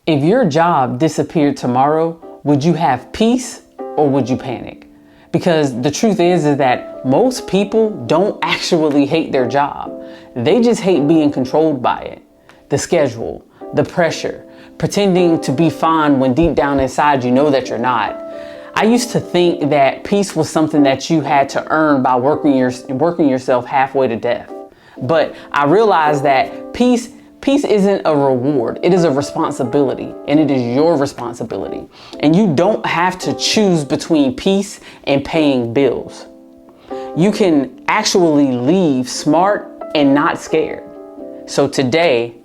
If your job disappeared tomorrow, would you have peace or would you panic? Because the truth is that most people don't actually hate their job. They just hate being controlled by it. The schedule, the pressure, pretending to be fine when deep down inside you know that you're not. I used to think that peace was something that you had to earn by working yourself halfway to death. But I realized that peace isn't a reward. It is a responsibility, and it is your responsibility. And you don't have to choose between peace and paying bills. You can actually leave smart and not scared. So today,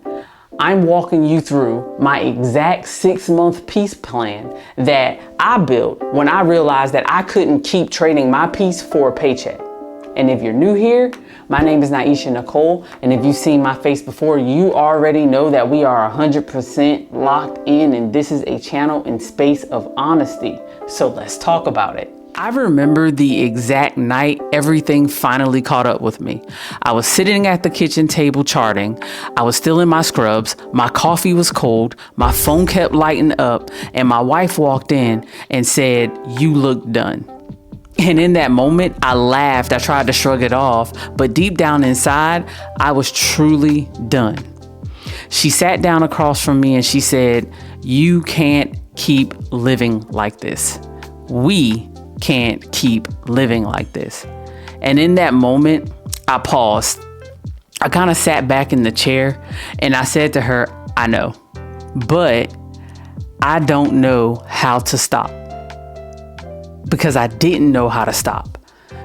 I'm walking you through my exact 6-month peace plan that I built when I realized that I couldn't keep trading my peace for a paycheck. And if you're new here, my name is Naisha Nicole. And if you've seen my face before, you already know that we are 100% locked in, and this is a channel and space of honesty. So let's talk about it. I remember the exact night everything finally caught up with me. I was sitting at the kitchen table charting. I was still in my scrubs. My coffee was cold. My phone kept lighting up, and my wife walked in and said, "You look done." And in that moment, I laughed. I tried to shrug it off, but deep down inside, I was truly done. She sat down across from me and she said, "You can't keep living like this. We can't keep living like this." And in that moment, I paused. I kind of sat back in the chair and I said to her, "I know, but I don't know how to stop." Because I didn't know how to stop.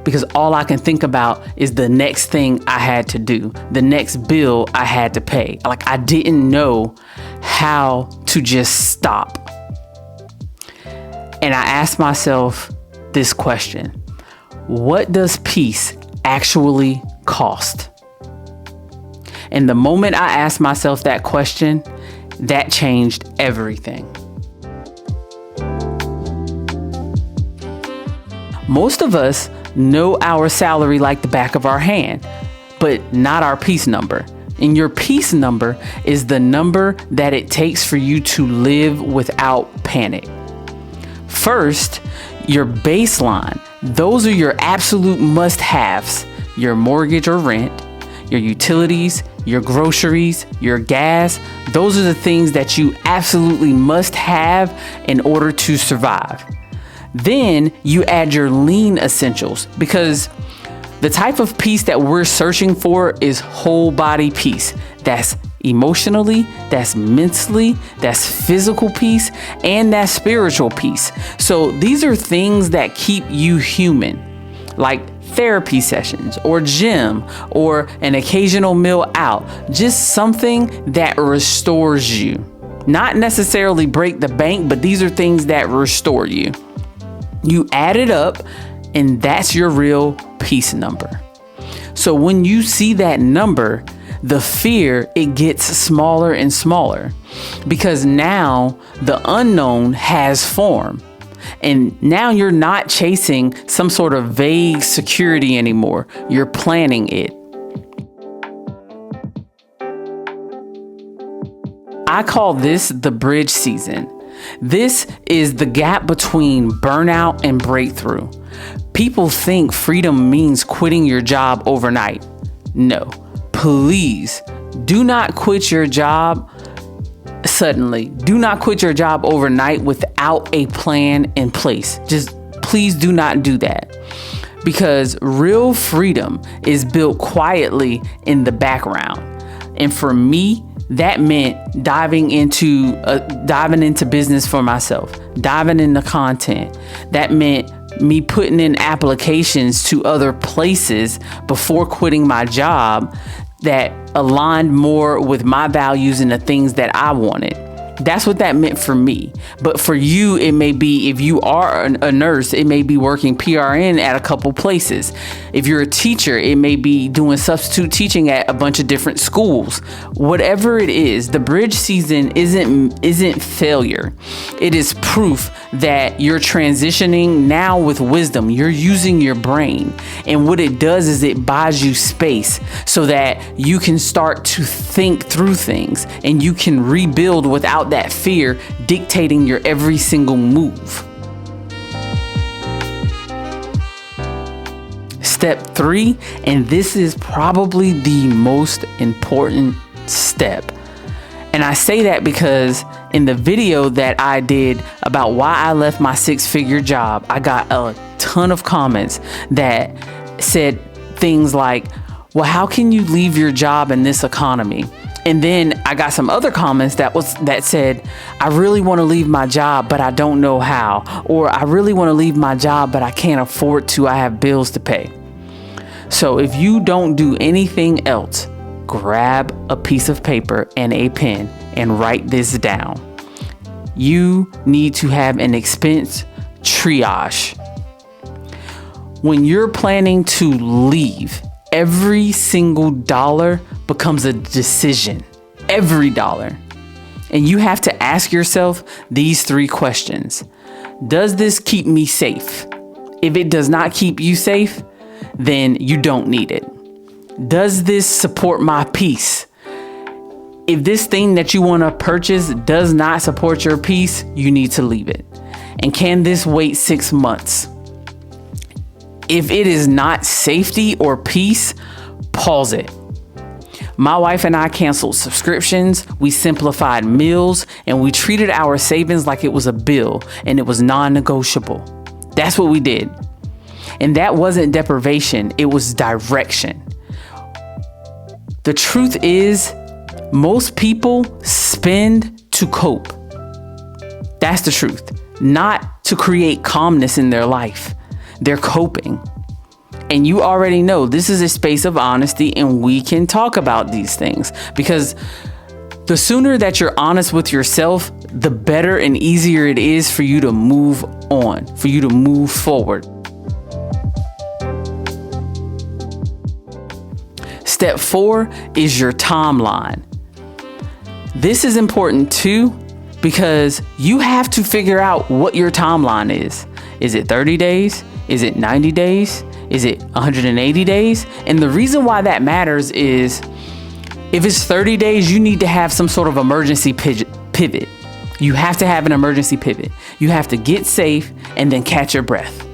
Because all I can think about is the next thing I had to do, the next bill I had to pay. Like, I didn't know how to just stop. And I asked myself this question: what does peace actually cost? And the moment I asked myself that question, that changed everything. Most of us know our salary like the back of our hand, but not our peace number. And your peace number is the number that it takes for you to live without panic. First, your baseline. Those are your absolute must-haves: your mortgage or rent, your utilities, your groceries, your gas. Those are the things that you absolutely must have in order to survive. Then you add your lean essentials, because the type of peace that we're searching for is whole body peace. That's emotionally, that's mentally, that's physical peace, and that's spiritual peace. So these are things that keep you human, like therapy sessions or gym or an occasional meal out. Just something that restores you. Not necessarily break the bank, but these are things that restore you. You add it up, and that's your real peace number. So when you see that number, the fear, it gets smaller and smaller, because now the unknown has form. And now you're not chasing some sort of vague security anymore. You're planning it. I call this the bridge season. This is the gap between burnout and breakthrough. People think freedom means quitting your job overnight. No, please do not quit your job suddenly. Do not quit your job overnight without a plan in place. Just please do not do that. Because real freedom is built quietly in the background. And for me, that meant diving into business for myself, diving into content. That meant me putting in applications to other places before quitting my job that aligned more with my values and the things that I wanted. That's what that meant for me. But for you, it may be, if you are a nurse, it may be working PRN at a couple places. If you're a teacher, it may be doing substitute teaching at a bunch of different schools. Whatever it is, the bridge season isn't failure. It is proof that you're transitioning now with wisdom. You're using your brain. And what it does is it buys you space so that you can start to think through things and you can rebuild without without that fear dictating your every single move. Step 3, and this is probably the most important step. And I say that because in the video that I did about why I left my 6-figure job, I got a ton of comments that said things like, well, how can you leave your job in this economy? And then I got some other comments that said, I really want to leave my job, but I don't know how. Or I really want to leave my job, but I can't afford to. I have bills to pay. So if you don't do anything else, grab a piece of paper and a pen and write this down. You need to have an expense triage. When you're planning to leave, every single dollar becomes a decision. Every dollar. And you have to ask yourself these 3 questions. Does this keep me safe? If it does not keep you safe, then you don't need it. Does this support my peace? If this thing that you want to purchase does not support your peace, you need to leave it. And can this wait 6 months? If it is not safety or peace, pause it. My wife and I canceled subscriptions, we simplified meals, and we treated our savings like it was a bill and it was non-negotiable. That's what we did. And that wasn't deprivation, it was direction. The truth is, most people spend to cope. That's the truth, not to create calmness in their life. They're coping. And you already know this is a space of honesty, and we can talk about these things, because the sooner that you're honest with yourself, the better and easier it is for you to move on, for you to move forward. Step 4 is your timeline. This is important too, because you have to figure out what your timeline is. Is it 30 days? Is it 90 days? Is it 180 days? And the reason why that matters is if it's 30 days, you need to have some sort of emergency pivot. You have to have an emergency pivot. You have to get safe and then catch your breath.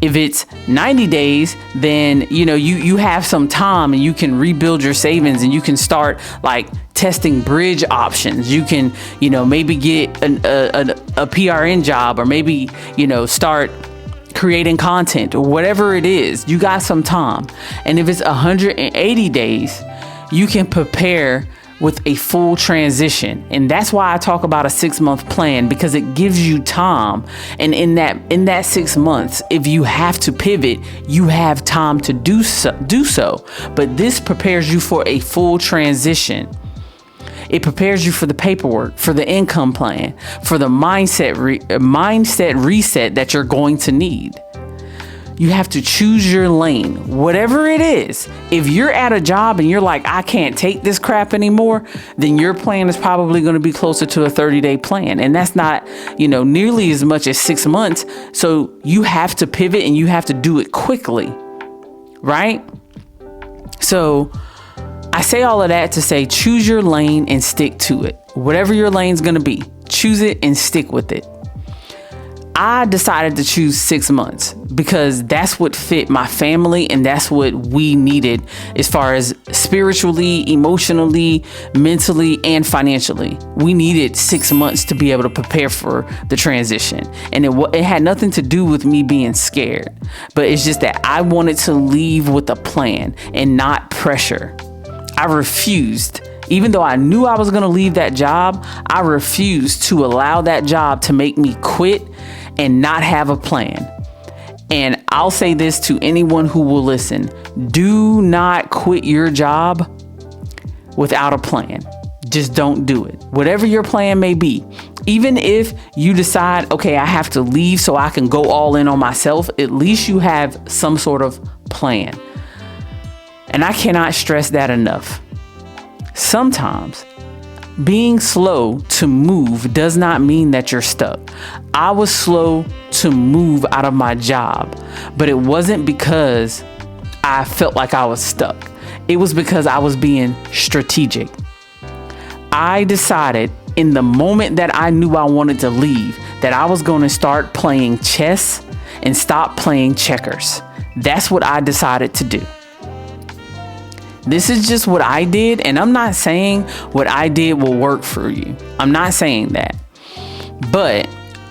If it's 90 days, then you have some time and you can rebuild your savings and you can start like testing bridge options. You can, maybe get a PRN job, or maybe, start creating content or whatever it is. You got some time. And if it's 180 days, you can prepare with a full transition. And that's why I talk about a 6-month plan, because it gives you time. And in that 6 months, if you have to pivot, you have time to do so. But this prepares you for a full transition. It prepares you for the paperwork, for the income plan, for the mindset reset that you're going to need. You have to choose your lane, whatever it is. If you're at a job and you're like, I can't take this crap anymore, then your plan is probably going to be closer to a 30-day plan. And that's not, nearly as much as 6 months. So you have to pivot and you have to do it quickly, right? So I say all of that to say, choose your lane and stick to it. Whatever your lane's going to be, choose it and stick with it. I decided to choose 6 months because that's what fit my family, and that's what we needed as far as spiritually, emotionally, mentally, and financially. We needed 6 months to be able to prepare for the transition. And it had nothing to do with me being scared, but it's just that I wanted to leave with a plan and not pressure. I refused. Even though I knew I was going to leave that job, I refused to allow that job to make me quit and not have a plan. And I'll say this to anyone who will listen: do not quit your job without a plan. Just don't do it. Whatever your plan may be, even if you decide, okay, I have to leave so I can go all in on myself, at least you have some sort of plan. And I cannot stress that enough. Sometimes being slow to move does not mean that you're stuck. I was slow to move out of my job, but it wasn't because I felt like I was stuck. It was because I was being strategic. I decided in the moment that I knew I wanted to leave, that I was going to start playing chess and stop playing checkers. That's what I decided to do. This is just what I did, and I'm not saying what I did will work for you. I'm not saying that. But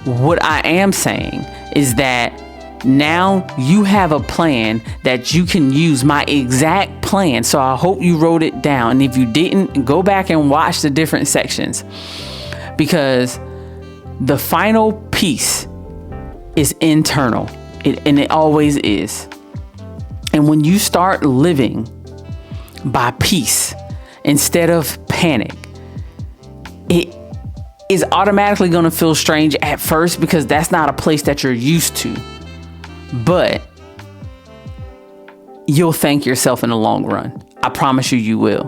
what I am saying is that now you have a plan that you can use, my exact plan. So I hope you wrote it down. And if you didn't, go back and watch the different sections, because the final piece is internal. And it always is. And when you start living by peace instead of panic, it is automatically going to feel strange at first, because that's not a place that you're used to. But you'll thank yourself in the long run. I promise you, you will.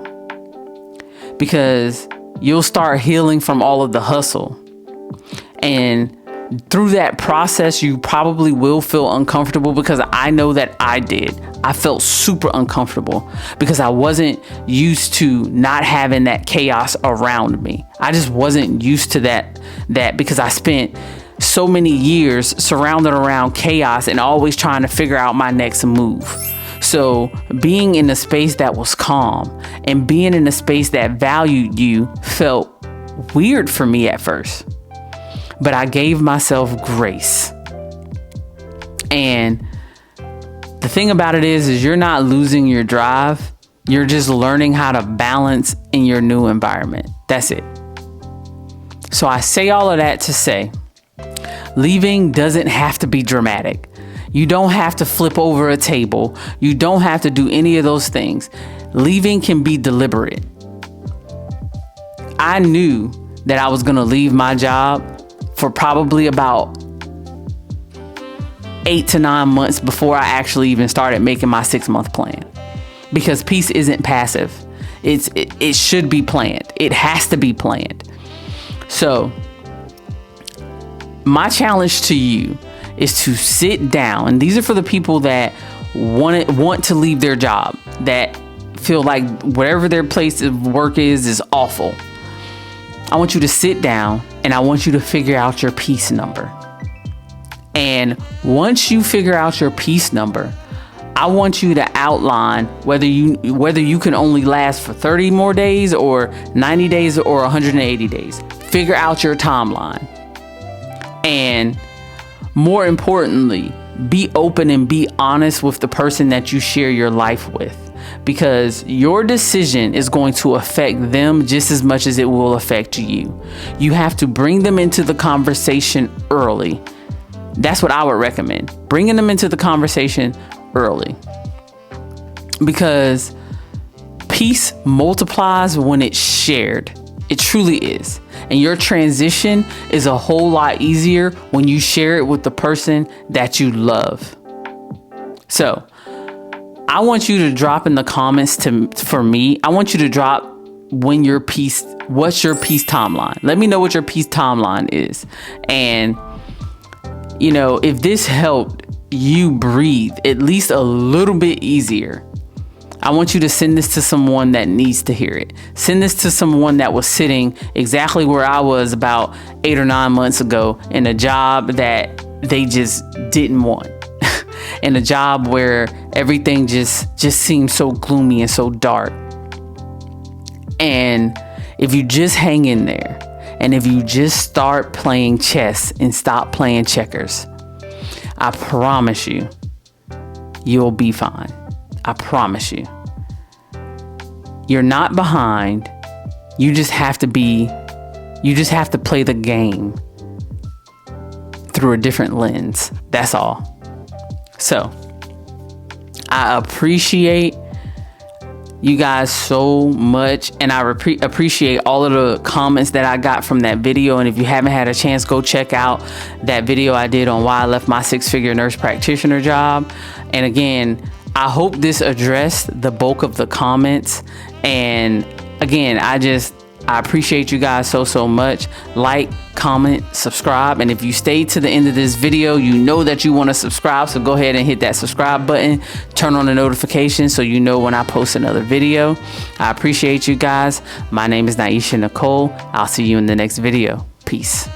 Because you'll start healing from all of the hustle. And through that process, you probably will feel uncomfortable, because I know that I did. I felt super uncomfortable because I wasn't used to not having that chaos around me. I just wasn't used to that because I spent so many years surrounded around chaos and always trying to figure out my next move. So being in a space that was calm and being in a space that valued you felt weird for me at first. But I gave myself grace. And the thing about it is you're not losing your drive. You're just learning how to balance in your new environment. That's it. So I say all of that to say, leaving doesn't have to be dramatic. You don't have to flip over a table. You don't have to do any of those things. Leaving can be deliberate. I knew that I was going to leave my job for probably about 8 to 9 months before I actually even started making my 6-month plan. Because peace isn't passive. It should be planned. It has to be planned. So my challenge to you is to sit down. And these are for the people that want to leave their job, that feel like whatever their place of work is awful. I want you to sit down and I want you to figure out your peace number. And once you figure out your peace number, I want you to outline whether you can only last for 30 more days or 90 days or 180 days. Figure out your timeline. And more importantly, be open and be honest with the person that you share your life with, because your decision is going to affect them just as much as it will affect you. You have to bring them into the conversation early. That's what I would recommend. Bringing them into the conversation early, because peace multiplies when it's shared. It truly is. And your transition is a whole lot easier when you share it with the person that you love. So I want you to drop in the comments for me. I want you to drop what's your peace timeline. Let me know what your peace timeline is. And if this helped you breathe at least a little bit easier, I want you to send this to someone that needs to hear it. Send this to someone that was sitting exactly where I was about 8 or 9 months ago, in a job that they just didn't want. In a job where everything just seemed so gloomy and so dark. And if you just hang in there, and if you just start playing chess and stop playing checkers, I promise you, you'll be fine. I promise you. You're not behind. You just have to play the game through a different lens. That's all. So I appreciate you guys so much, and I appreciate all of the comments that I got from that video. And if you haven't had a chance, go check out that video I did on why I left my 6-figure nurse practitioner job. And again, I hope this addressed the bulk of the comments. And again, I appreciate you guys so much. Like, comment, subscribe. And if you stayed to the end of this video, you know that you want to subscribe. So go ahead and hit that subscribe button. Turn on the notifications so you know when I post another video. I appreciate you guys. My name is Naisha Nicole. I'll see you in the next video. Peace.